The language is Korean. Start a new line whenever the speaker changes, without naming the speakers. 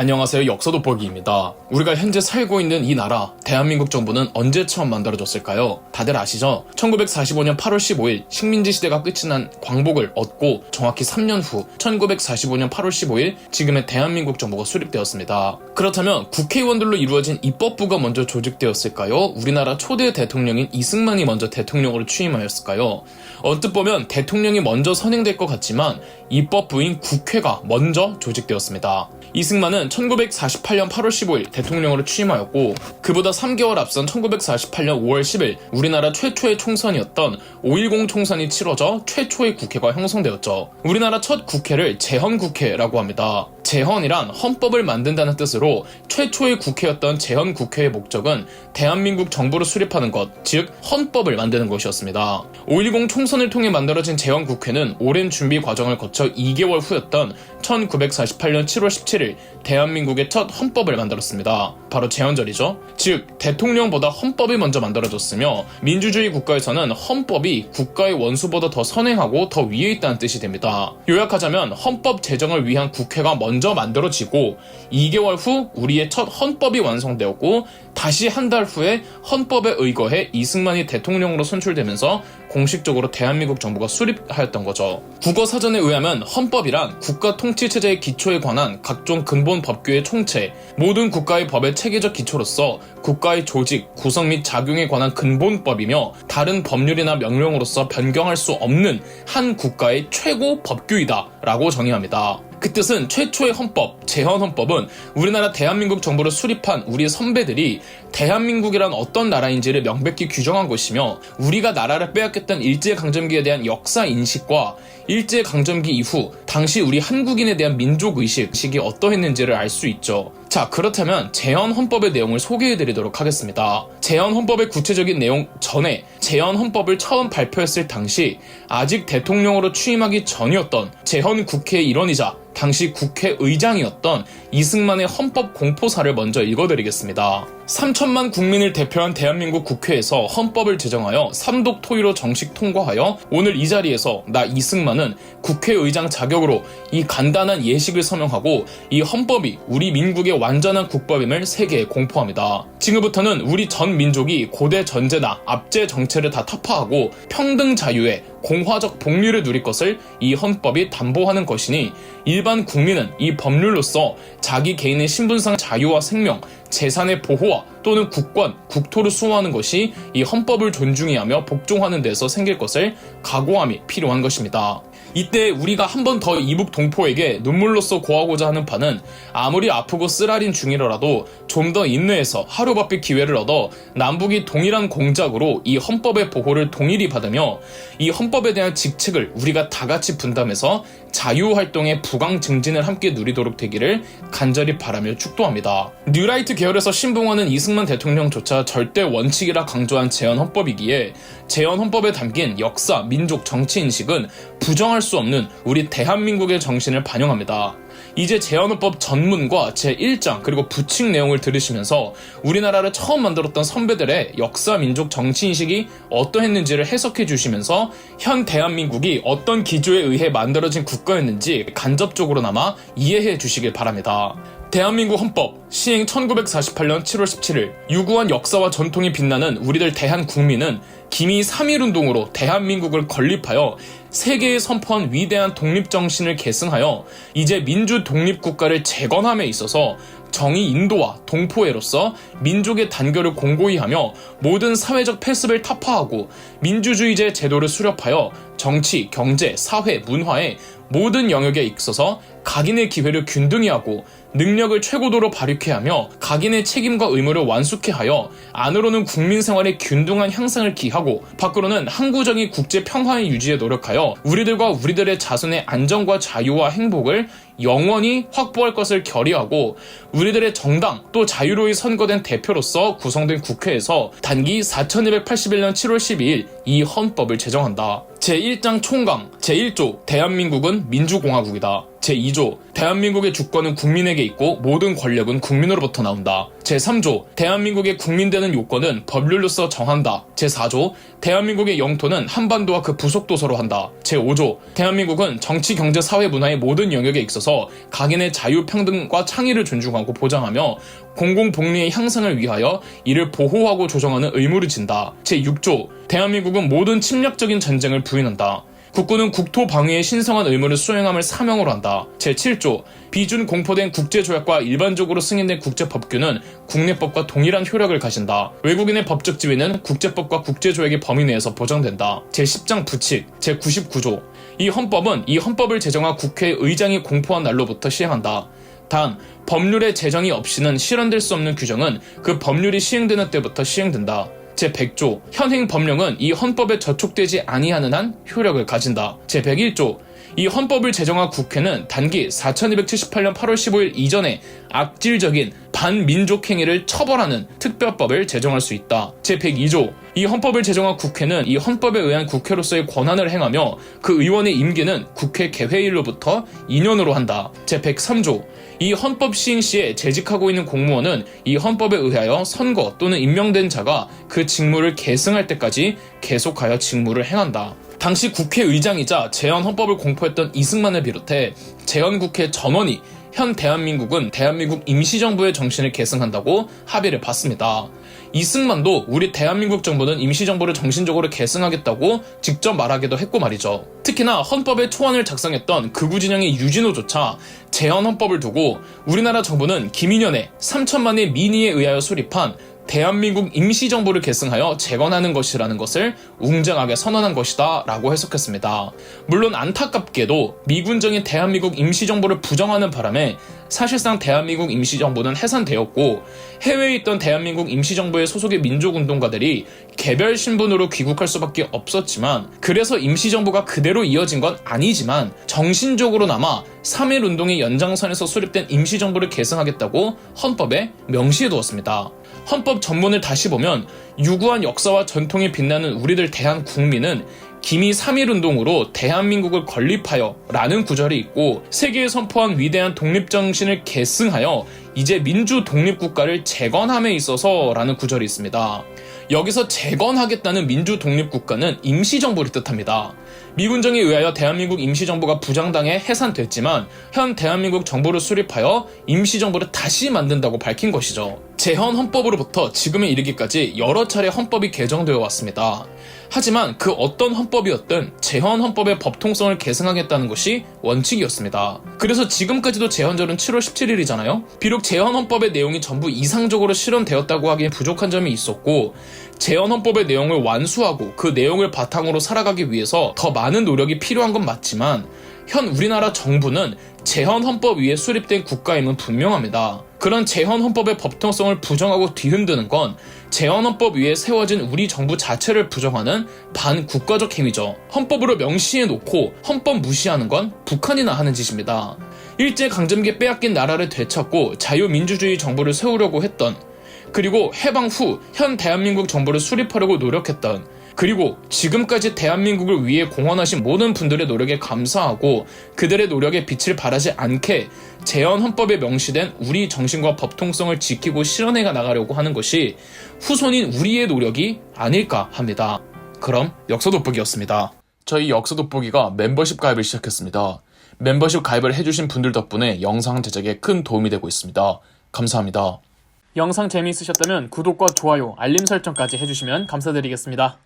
안녕하세요, 역사돋보기입니다. 우리가 현재 살고 있는 이 나라 대한민국 정부는 언제 처음 만들어졌을까요? 다들 아시죠? 1945년 8월 15일 식민지 시대가 끝이 난 광복을 얻고 정확히 3년 후 1945년 8월 15일 지금의 대한민국 정부가 수립되었습니다. 그렇다면 국회의원들로 이루어진 입법부가 먼저 조직되었을까요? 우리나라 초대 대통령인 이승만이 먼저 대통령으로 취임하였을까요? 언뜻 보면 대통령이 먼저 선행될 것 같지만 입법부인 국회가 먼저 조직되었습니다. 이승만은 1948년 8월 15일 대통령으로 취임하였고 그보다 3개월 앞선 1948년 5월 10일 우리나라 최초의 총선이었던 5.10 총선이 치러져 최초의 국회가 형성되었죠. 우리나라 첫 국회를 제헌국회라고 합니다. 제헌이란 헌법을 만든다는 뜻으로 최초의 국회였던 제헌국회의 목적은 대한민국 정부를 수립하는 것, 즉 헌법을 만드는 것이었습니다. 5.10 총선을 통해 만들어진 제헌국회는 오랜 준비 과정을 거쳐 2개월 후였던 1948년 7월 17일 대한민국의 첫 헌법을 만들었습니다. 바로 제헌절이죠. 즉 대통령보다 헌법이 먼저 만들어졌으며 민주주의 국가에서는 헌법이 국가의 원수보다 더 선행하고 더 위에 있다는 뜻이 됩니다. 요약하자면 헌법 제정을 위한 국회가 먼저 만들어지고 2개월 후 우리의 첫 헌법이 완성되었고 다시 한 달 후에 헌법에 의거해 이승만이 대통령으로 선출되면서 공식적으로 대한민국 정부가 수립하였던 거죠. 국어사전에 의하면 헌법이란 국가 통치체제의 기초에 관한 각종 근본 법규의 총체, 모든 국가의 법의 체계적 기초로서 국가의 조직, 구성 및 작용에 관한 근본법이며 다른 법률이나 명령으로서 변경할 수 없는 한 국가의 최고 법규이다 라고 정의합니다. 그 뜻은 최초의 헌법, 제헌헌법은 우리나라 대한민국 정부를 수립한 우리 선배들이 대한민국이란 어떤 나라인지를 명백히 규정한 것이며 우리가 나라를 빼앗겼던 일제강점기에 대한 역사인식과 일제강점기 이후 당시 우리 한국인에 대한 민족의식이 어떠했는지를 알 수 있죠. 자, 그렇다면 제헌헌법의 내용을 소개해드리도록 하겠습니다. 제헌헌법의 구체적인 내용 전에 제헌헌법을 처음 발표했을 당시 아직 대통령으로 취임하기 전이었던 제헌국회의 일원이자 당시 국회의장이었던 이승만의 헌법 공포사를 먼저 읽어드리겠습니다. 3천만 국민을 대표한 대한민국 국회에서 헌법을 제정하여 삼독 토의로 정식 통과하여 오늘 이 자리에서 나 이승만은 국회의장 자격으로 이 간단한 예식을 서명하고 이 헌법이 우리 민국의 완전한 국법임을 세계에 공포합니다. 지금부터는 우리 전 민족이 고대 전제나 압제 정체를 다 타파하고 평등 자유에 공화적 복리를 누릴 것을 이 헌법이 담보하는 것이니 일반 국민은 이 법률로서 자기 개인의 신분상 자유와 생명, 재산의 보호와 또는 국권, 국토를 수호하는 것이 이 헌법을 존중해야 하며 복종하는 데서 생길 것을 각오함이 필요한 것입니다. 이때 우리가 한 번 더 이북 동포에게 눈물로써 고하고자 하는 바는 아무리 아프고 쓰라린 중이라도 좀 더 인내해서 하루바삐 기회를 얻어 남북이 동일한 공작으로 이 헌법의 보호를 동일히 받으며 이 헌법에 대한 직책을 우리가 다 같이 분담해서 자유활동의 부강 증진을 함께 누리도록 되기를 간절히 바라며 축도합니다. 뉴라이트 계열에서 신봉하는 이승만 대통령조차 절대 원칙이라 강조한 제헌헌법이기에 제헌헌법에 담긴 역사, 민족, 정치인식은 부정할 수 없는 우리 대한민국의 정신을 반영합니다. 이제 제헌헌법 전문과 제1장 그리고 부칙 내용을 들으시면서 우리나라를 처음 만들었던 선배들의 역사, 민족, 정치인식이 어떠했는지를 해석해 주시면서 현 대한민국이 어떤 기조에 의해 만들어진 국가였는지 간접적으로나마 이해해 주시길 바랍니다. 대한민국 헌법 시행 1948년 7월 17일 유구한 역사와 전통이 빛나는 우리들 대한국민은 기미 3.1운동으로 대한민국을 건립하여 세계에 선포한 위대한 독립정신을 계승하여 이제 민주 독립국가를 재건함에 있어서 정의 인도와 동포애로서 민족의 단결을 공고히 하며 모든 사회적 패습을 타파하고 민주주의제 제도를 수렵하여 정치, 경제, 사회, 문화의 모든 영역에 있어서 각인의 기회를 균등히 하고 능력을 최고도로 발휘케 하며 각인의 책임과 의무를 완수케 하여 안으로는 국민 생활의 균등한 향상을 기하고 밖으로는 항구적인 국제 평화의 유지에 노력하여 우리들과 우리들의 자손의 안전과 자유와 행복을 영원히 확보할 것을 결의하고 우리들의 정당 또 자유로이 선거된 대표로서 구성된 국회에서 단기 4281년 7월 12일 이 헌법을 제정한다. 제1장 총강 제1조 대한민국은 민주공화국이다. 제2조 대한민국의 주권은 국민에게 있고 모든 권력은 국민으로부터 나온다. 제3조 대한민국의 국민되는 요건은 법률로서 정한다. 제4조 대한민국의 영토는 한반도와 그 부속도서로 한다. 제5조 대한민국은 정치, 경제, 사회, 문화의 모든 영역에 있어서 각인의 자유, 평등과 창의를 존중하고 보장하며 공공복리의 향상을 위하여 이를 보호하고 조정하는 의무를 진다. 제6조 대한민국은 모든 침략적인 전쟁을 부인한다. 국군은 국토 방위의 신성한 의무를 수행함을 사명으로 한다. 제7조 비준 공포된 국제조약과 일반적으로 승인된 국제법규는 국내법과 동일한 효력을 가진다. 외국인의 법적 지위는 국제법과 국제조약의 범위 내에서 보장된다. 제10장 부칙 제99조 이 헌법은 이 헌법을 제정한 국회 의장이 공포한 날로부터 시행한다. 단 법률의 제정이 없이는 실현될 수 없는 규정은 그 법률이 시행되는 때부터 시행된다. 제100조 현행 법령은 이 헌법에 저촉되지 아니하는 한 효력을 가진다. 제101조 이 헌법을 제정한 국회는 단기 4278년 8월 15일 이전에 악질적인 반민족 행위를 처벌하는 특별법을 제정할 수 있다. 제102조 이 헌법을 제정한 국회는 이 헌법에 의한 국회로서의 권한을 행하며 그 의원의 임기는 국회 개회일로부터 2년으로 한다. 제103조 이 헌법 시행 시에 재직하고 있는 공무원은 이 헌법에 의하여 선거 또는 임명된 자가 그 직무를 계승할 때까지 계속하여 직무를 행한다. 당시 국회의장이자 제헌헌법을 공포했던 이승만을 비롯해 제헌국회 전원이 현 대한민국은 대한민국 임시정부의 정신을 계승한다고 합의를 봤습니다. 이승만도 우리 대한민국 정부는 임시정부를 정신적으로 계승하겠다고 직접 말하기도 했고 말이죠. 특히나 헌법의 초안을 작성했던 극우 진영의 유진호조차 제헌헌법을 두고 우리나라 정부는 김인현의 3천만의 민의에 의하여 수립한 대한민국 임시정부를 계승하여 재건하는 것이라는 것을 웅장하게 선언한 것이다 라고 해석했습니다. 물론 안타깝게도 미군정이 대한민국 임시정부를 부정하는 바람에 사실상 대한민국 임시정부는 해산되었고 해외에 있던 대한민국 임시정부의 소속의 민족운동가들이 개별 신분으로 귀국할 수밖에 없었지만 그래서 임시정부가 그대로 이어진 건 아니지만 정신적으로나마 3.1운동의 연장선에서 수립된 임시정부를 계승하겠다고 헌법에 명시해두었습니다. 헌법 전문을 다시 보면 유구한 역사와 전통이 빛나는 우리들 대한국민은 기미 3.1운동으로 대한민국을 건립하여 라는 구절이 있고 세계에 선포한 위대한 독립정신을 계승하여 이제 민주 독립국가를 재건함에 있어서 라는 구절이 있습니다. 여기서 재건하겠다는 민주 독립국가는 임시정부를 뜻합니다. 미군정에 의하여 대한민국 임시정부가 부정당해 해산됐지만 현 대한민국 정부를 수립하여 임시정부를 다시 만든다고 밝힌 것이죠. 제헌 헌법으로부터 지금에 이르기까지 여러 차례 헌법이 개정되어 왔습니다. 하지만 그 어떤 헌법이었든 제헌 헌법의 법통성을 계승하겠다는 것이 원칙이었습니다. 그래서 지금까지도 제헌절은 7월 17일이잖아요. 비록 제헌 헌법의 내용이 전부 이상적으로 실현되었다고 하기엔 부족한 점이 있었고 제헌 헌법의 내용을 완수하고 그 내용을 바탕으로 살아가기 위해서 더 많은 노력이 필요한 건 맞지만 현 우리나라 정부는 제헌 헌법 위에 수립된 국가임은 분명합니다. 그런 제헌 헌법의 법통성을 부정하고 뒤흔드는 건 제헌 헌법 위에 세워진 우리 정부 자체를 부정하는 반국가적 행위죠. 헌법으로 명시해놓고 헌법 무시하는 건 북한이나 하는 짓입니다. 일제강점기에 빼앗긴 나라를 되찾고 자유민주주의 정부를 세우려고 했던 그리고 해방 후 현 대한민국 정부를 수립하려고 노력했던 그리고 지금까지 대한민국을 위해 공헌하신 모든 분들의 노력에 감사하고 그들의 노력에 빛을 발하지 않게 제헌 헌법에 명시된 우리 정신과 법통성을 지키고 실현해 나가려고 하는 것이 후손인 우리의 노력이 아닐까 합니다. 그럼 역사돋보기였습니다. 저희 역사돋보기가 멤버십 가입을 시작했습니다. 멤버십 가입을 해주신 분들 덕분에 영상 제작에 큰 도움이 되고 있습니다. 감사합니다. 영상 재미있으셨다면 구독과 좋아요, 알림 설정까지 해주시면 감사드리겠습니다.